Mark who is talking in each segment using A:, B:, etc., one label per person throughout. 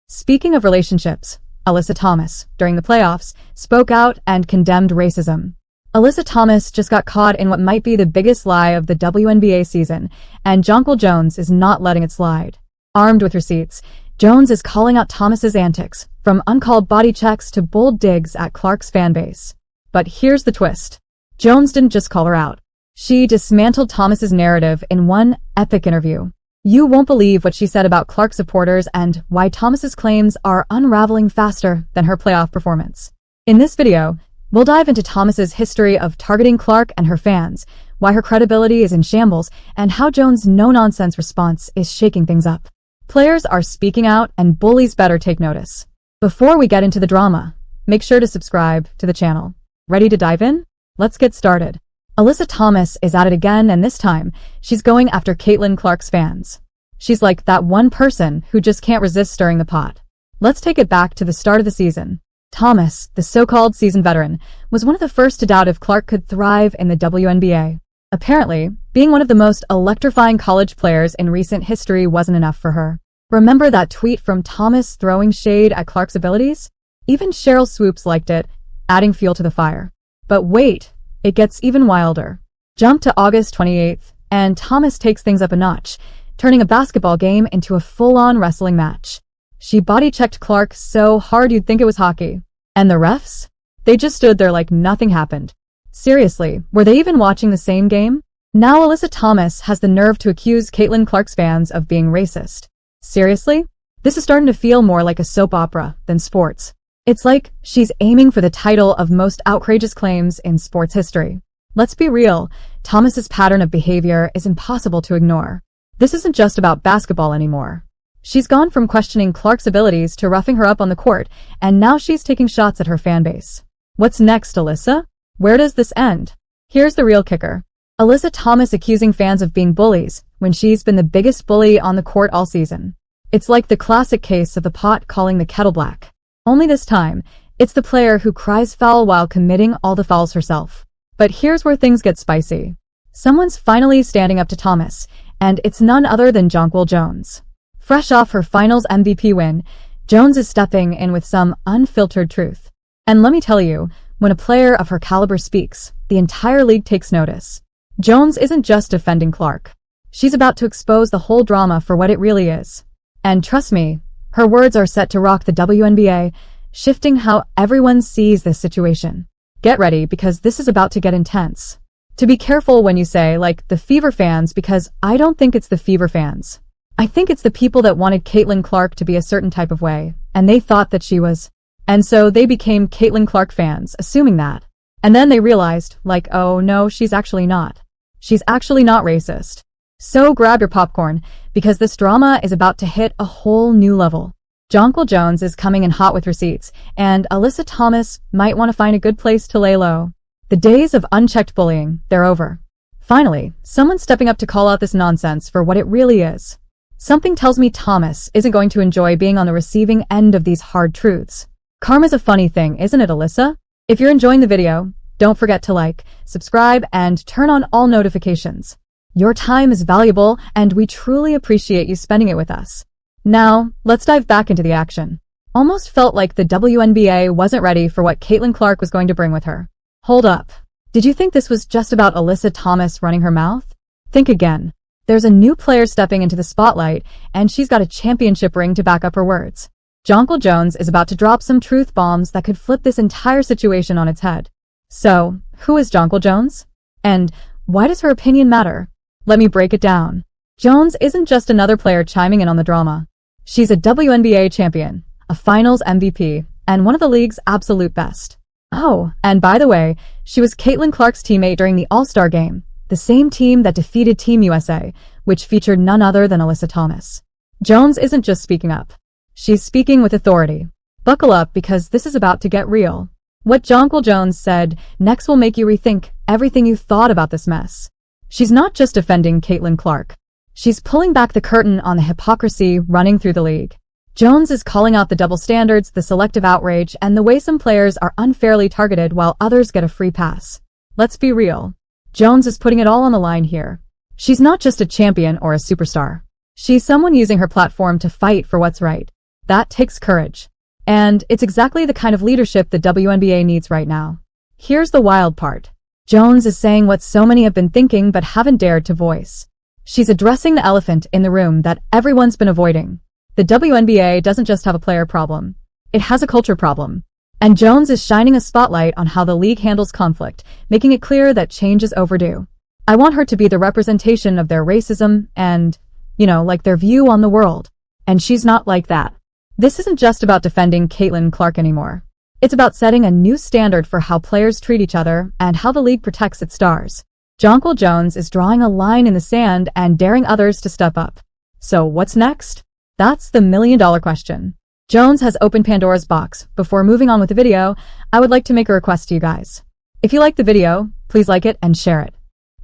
A: Speaking of relationships, Alyssa Thomas, during the playoffs, spoke out and condemned racism. Alyssa Thomas just got caught in what might be the biggest lie of the WNBA season, and Jonquel Jones is not letting it slide. Armed with receipts, Jones is calling out Thomas's antics, from uncalled body checks to bold digs at Clark's fanbase. But here's the twist. Jones didn't just call her out. She dismantled Thomas's narrative in one epic interview. You won't believe what she said about Clark supporters and why Thomas's claims are unraveling faster than her playoff performance. In this video, we'll dive into Thomas's history of targeting Clark and her fans, why her credibility is in shambles, and how Jones' no-nonsense response is shaking things up. Players are speaking out and bullies better take notice. Before we get into the drama, make sure to subscribe to the channel. Ready to dive in? Let's get started. Alyssa Thomas is at it again, and this time, she's going after Caitlin Clark's fans. She's like that one person who just can't resist stirring the pot. Let's take it back to the start of the season. Thomas, the so-called seasoned veteran, was one of the first to doubt if Clark could thrive in the WNBA. Apparently, being one of the most electrifying college players in recent history wasn't enough for her. Remember that tweet from Thomas throwing shade at Clark's abilities? Even Cheryl Swoops liked it, adding fuel to the fire. But wait, it gets even wilder. Jump to August 28th, and Thomas takes things up a notch, turning a basketball game into a full-on wrestling match. She body-checked Clark so hard you'd think it was hockey. And the refs? They just stood there like nothing happened. Seriously, were they even watching the same game? Now Alyssa Thomas has the nerve to accuse Caitlin Clark's fans of being racist. Seriously? This is starting to feel more like a soap opera than sports. It's like she's aiming for the title of most outrageous claims in sports history. Let's be real, Thomas's pattern of behavior is impossible to ignore. This isn't just about basketball anymore. She's gone from questioning Clark's abilities to roughing her up on the court, and now she's taking shots at her fanbase. What's next, Alyssa? Where does this end? Here's the real kicker. Alyssa Thomas accusing fans of being bullies when she's been the biggest bully on the court all season. It's like the classic case of the pot calling the kettle black. Only this time, it's the player who cries foul while committing all the fouls herself. But here's where things get spicy. Someone's finally standing up to Thomas, and it's none other than Jonquel Jones. Fresh off her finals MVP win, Jones is stepping in with some unfiltered truth. And let me tell you, when a player of her caliber speaks, the entire league takes notice. Jones isn't just defending Clark. She's about to expose the whole drama for what it really is. And trust me, her words are set to rock the WNBA, shifting how everyone sees this situation. Get ready, because this is about to get intense. To be careful when you say, like, the Fever fans, because I don't think it's the Fever fans. I think it's the people that wanted Caitlin Clark to be a certain type of way, and they thought that she was. And so they became Caitlin Clark fans, assuming that. And then they realized, like, oh no, she's actually not. She's actually not racist. So grab your popcorn, because this drama is about to hit a whole new level. Jonquel Jones is coming in hot with receipts, and Alyssa Thomas might want to find a good place to lay low. The days of unchecked bullying, they're over. Finally, someone's stepping up to call out this nonsense for what it really is. Something tells me Thomas isn't going to enjoy being on the receiving end of these hard truths. Karma's a funny thing, isn't it, Alyssa? If you're enjoying the video, don't forget to like, subscribe, and turn on all notifications. Your time is valuable, and we truly appreciate you spending it with us. Now, let's dive back into the action. Almost felt like the WNBA wasn't ready for what Caitlin Clark was going to bring with her. Hold up. Did you think this was just about Alyssa Thomas running her mouth? Think again. There's a new player stepping into the spotlight, and she's got a championship ring to back up her words. Jonquel Jones is about to drop some truth bombs that could flip this entire situation on its head. So, who is Jonquel Jones? And why does her opinion matter? Let me break it down. Jones isn't just another player chiming in on the drama. She's a WNBA champion, a finals MVP, and one of the league's absolute best. Oh, and by the way, she was Caitlin Clark's teammate during the All-Star game, the same team that defeated Team USA, which featured none other than Alyssa Thomas. Jones isn't just speaking up. She's speaking with authority. Buckle up, because this is about to get real. What Jonquel Jones said next will make you rethink everything you thought about this mess. She's not just defending Caitlin Clark. She's pulling back the curtain on the hypocrisy running through the league. Jones is calling out the double standards, the selective outrage, and the way some players are unfairly targeted while others get a free pass. Let's be real. Jones is putting it all on the line here. She's not just a champion or a superstar. She's someone using her platform to fight for what's right. That takes courage. And it's exactly the kind of leadership the WNBA needs right now. Here's the wild part. Jones is saying what so many have been thinking but haven't dared to voice. She's addressing the elephant in the room that everyone's been avoiding. The WNBA doesn't just have a player problem. It has a culture problem. And Jones is shining a spotlight on how the league handles conflict, making it clear that change is overdue. I want her to be the representation of their racism and, like their view on the world. And she's not like that. This isn't just about defending Caitlin Clark anymore. It's about setting a new standard for how players treat each other and how the league protects its stars. Jonquel Jones is drawing a line in the sand and daring others to step up. So what's next? That's the million-dollar question. Jones has opened Pandora's box. Before moving on with the video, I would like to make a request to you guys. If you like the video, please like it and share it.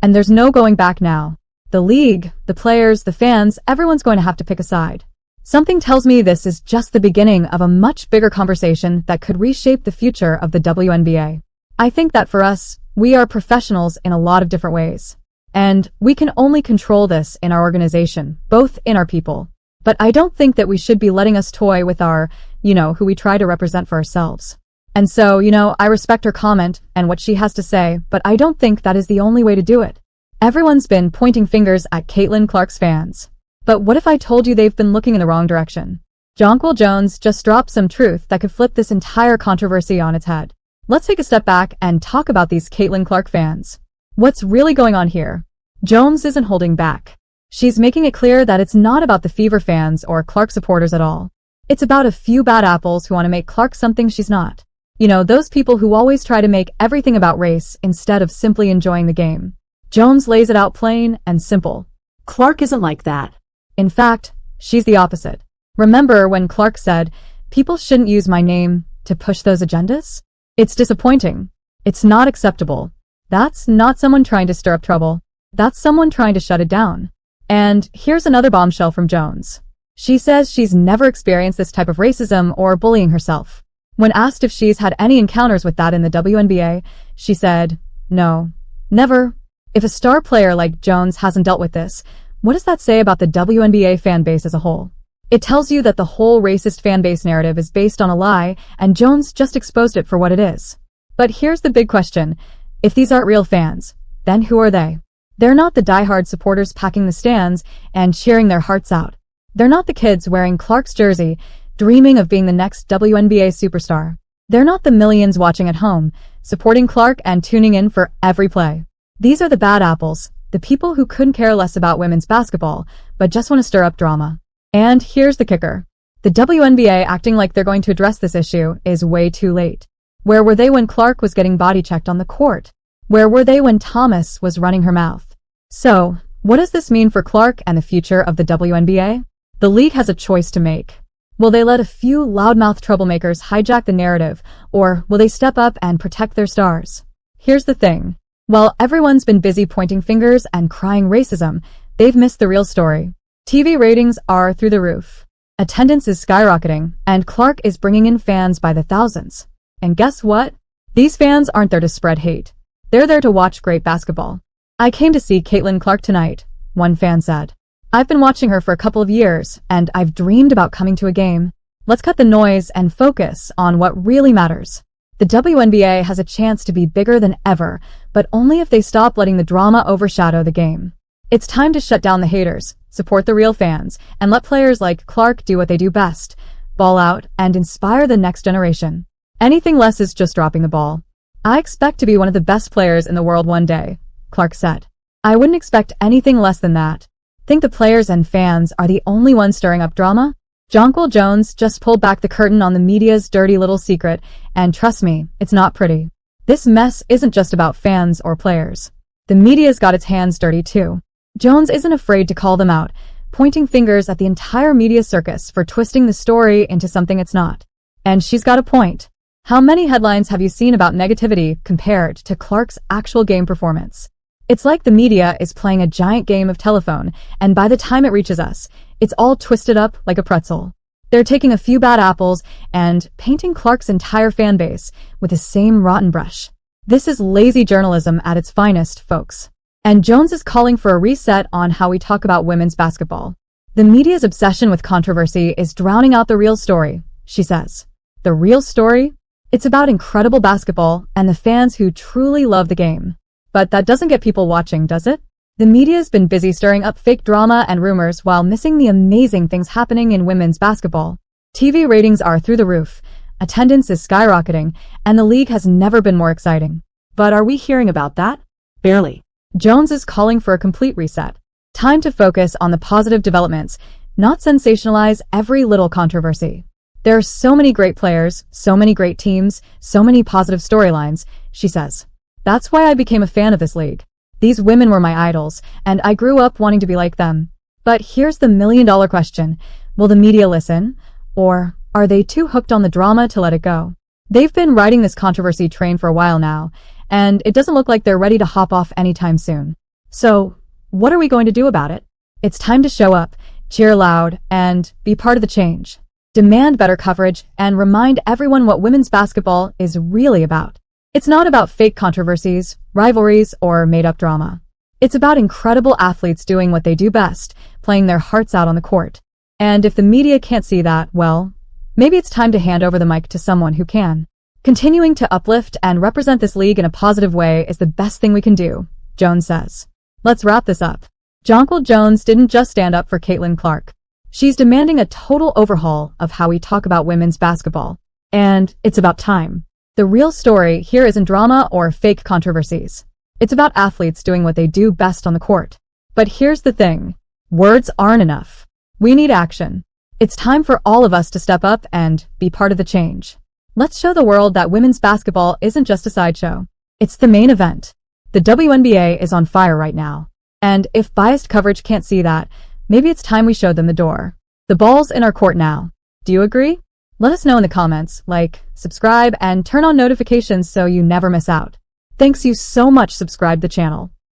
A: And there's no going back now. The league, the players, the fans, everyone's going to have to pick a side. Something tells me this is just the beginning of a much bigger conversation that could reshape the future of the WNBA. I think that for us, we are professionals in a lot of different ways. And we can only control this in our organization, both in our people. But I don't think that we should be letting us toy with our, who we try to represent for ourselves. And so, I respect her comment and what she has to say, but I don't think that is the only way to do it. Everyone's been pointing fingers at Caitlin Clark's fans. But what if I told you they've been looking in the wrong direction? Jonquel Jones just dropped some truth that could flip this entire controversy on its head. Let's take a step back and talk about these Caitlin Clark fans. What's really going on here? Jones isn't holding back. She's making it clear that it's not about the Fever fans or Clark supporters at all. It's about a few bad apples who want to make Clark something she's not. Those people who always try to make everything about race instead of simply enjoying the game. Jones lays it out plain and simple. Clark isn't like that. In fact, she's the opposite. Remember when Clark said, "People shouldn't use my name to push those agendas"? It's disappointing. It's not acceptable. That's not someone trying to stir up trouble. That's someone trying to shut it down. And here's another bombshell from Jones. She says she's never experienced this type of racism or bullying herself. When asked if she's had any encounters with that in the WNBA, she said, "No, never." If a star player like Jones hasn't dealt with this, what does that say about the WNBA fan base as a whole? It tells you that the whole racist fan base narrative is based on a lie, and Jones just exposed it for what it is. But here's the big question. If these aren't real fans, then who are they? They're not the diehard supporters packing the stands and cheering their hearts out. They're not the kids wearing Clark's jersey, dreaming of being the next WNBA superstar. They're not the millions watching at home, supporting Clark and tuning in for every play. These are the bad apples, the people who couldn't care less about women's basketball, but just want to stir up drama. And here's the kicker. The WNBA acting like they're going to address this issue is way too late. Where were they when Clark was getting body checked on the court? Where were they when Thomas was running her mouth? So, what does this mean for Clark and the future of the WNBA? The league has a choice to make. Will they let a few loudmouth troublemakers hijack the narrative, or will they step up and protect their stars? Here's the thing. While everyone's been busy pointing fingers and crying racism, they've missed the real story. TV ratings are through the roof. Attendance is skyrocketing, and Clark is bringing in fans by the thousands. And guess what? These fans aren't there to spread hate. They're there to watch great basketball. "I came to see Caitlin Clark tonight," one fan said. "I've been watching her for a couple of years, and I've dreamed about coming to a game. Let's cut the noise and focus on what really matters." The WNBA has a chance to be bigger than ever, but only if they stop letting the drama overshadow the game. It's time to shut down the haters, support the real fans, and let players like Clark do what they do best, ball out and inspire the next generation. Anything less is just dropping the ball. "I expect to be one of the best players in the world one day," Clark said. "I wouldn't expect anything less than that." Think the players and fans are the only ones stirring up drama? Jonquel Jones just pulled back the curtain on the media's dirty little secret, and trust me, it's not pretty. This mess isn't just about fans or players. The media's got its hands dirty too. Jones isn't afraid to call them out, pointing fingers at the entire media circus for twisting the story into something it's not. And she's got a point. How many headlines have you seen about negativity compared to Clark's actual game performance? It's like the media is playing a giant game of telephone, and by the time it reaches us, it's all twisted up like a pretzel. They're taking a few bad apples and painting Clark's entire fan base with the same rotten brush. This is lazy journalism at its finest, folks. And Jones is calling for a reset on how we talk about women's basketball. The media's obsession with controversy is drowning out the real story, she says. The real story? It's about incredible basketball and the fans who truly love the game. But that doesn't get people watching, does it? The media's been busy stirring up fake drama and rumors while missing the amazing things happening in women's basketball. TV ratings are through the roof, attendance is skyrocketing, and the league has never been more exciting. But are we hearing about that? Barely. Jones is calling for a complete reset. Time to focus on the positive developments, not sensationalize every little controversy. There are so many great players, so many great teams, so many positive storylines, she says. That's why I became a fan of this league. These women were my idols, and I grew up wanting to be like them. But here's the million-dollar question. Will the media listen? Or are they too hooked on the drama to let it go? They've been riding this controversy train for a while now, and it doesn't look like they're ready to hop off anytime soon. So, what are we going to do about it? It's time to show up, cheer loud, and be part of the change. Demand better coverage and remind everyone what women's basketball is really about. It's not about fake controversies, rivalries, or made-up drama. It's about incredible athletes doing what they do best, playing their hearts out on the court. And if the media can't see that, well, maybe it's time to hand over the mic to someone who can. Continuing to uplift and represent this league in a positive way is the best thing we can do, Jones says. Let's wrap this up. Jonquel Jones didn't just stand up for Caitlin Clark. She's demanding a total overhaul of how we talk about women's basketball. And it's about time. The real story here isn't drama or fake controversies. It's about athletes doing what they do best on the court. But here's the thing. Words aren't enough. We need action. It's time for all of us to step up and be part of the change. Let's show the world that women's basketball isn't just a sideshow. It's the main event. The WNBA is on fire right now. And if biased coverage can't see that, maybe it's time we showed them the door. The ball's in our court now. Do you agree? Let us know in the comments, like, subscribe, and turn on notifications so you never miss out. Thanks you so much. Subscribe the channel.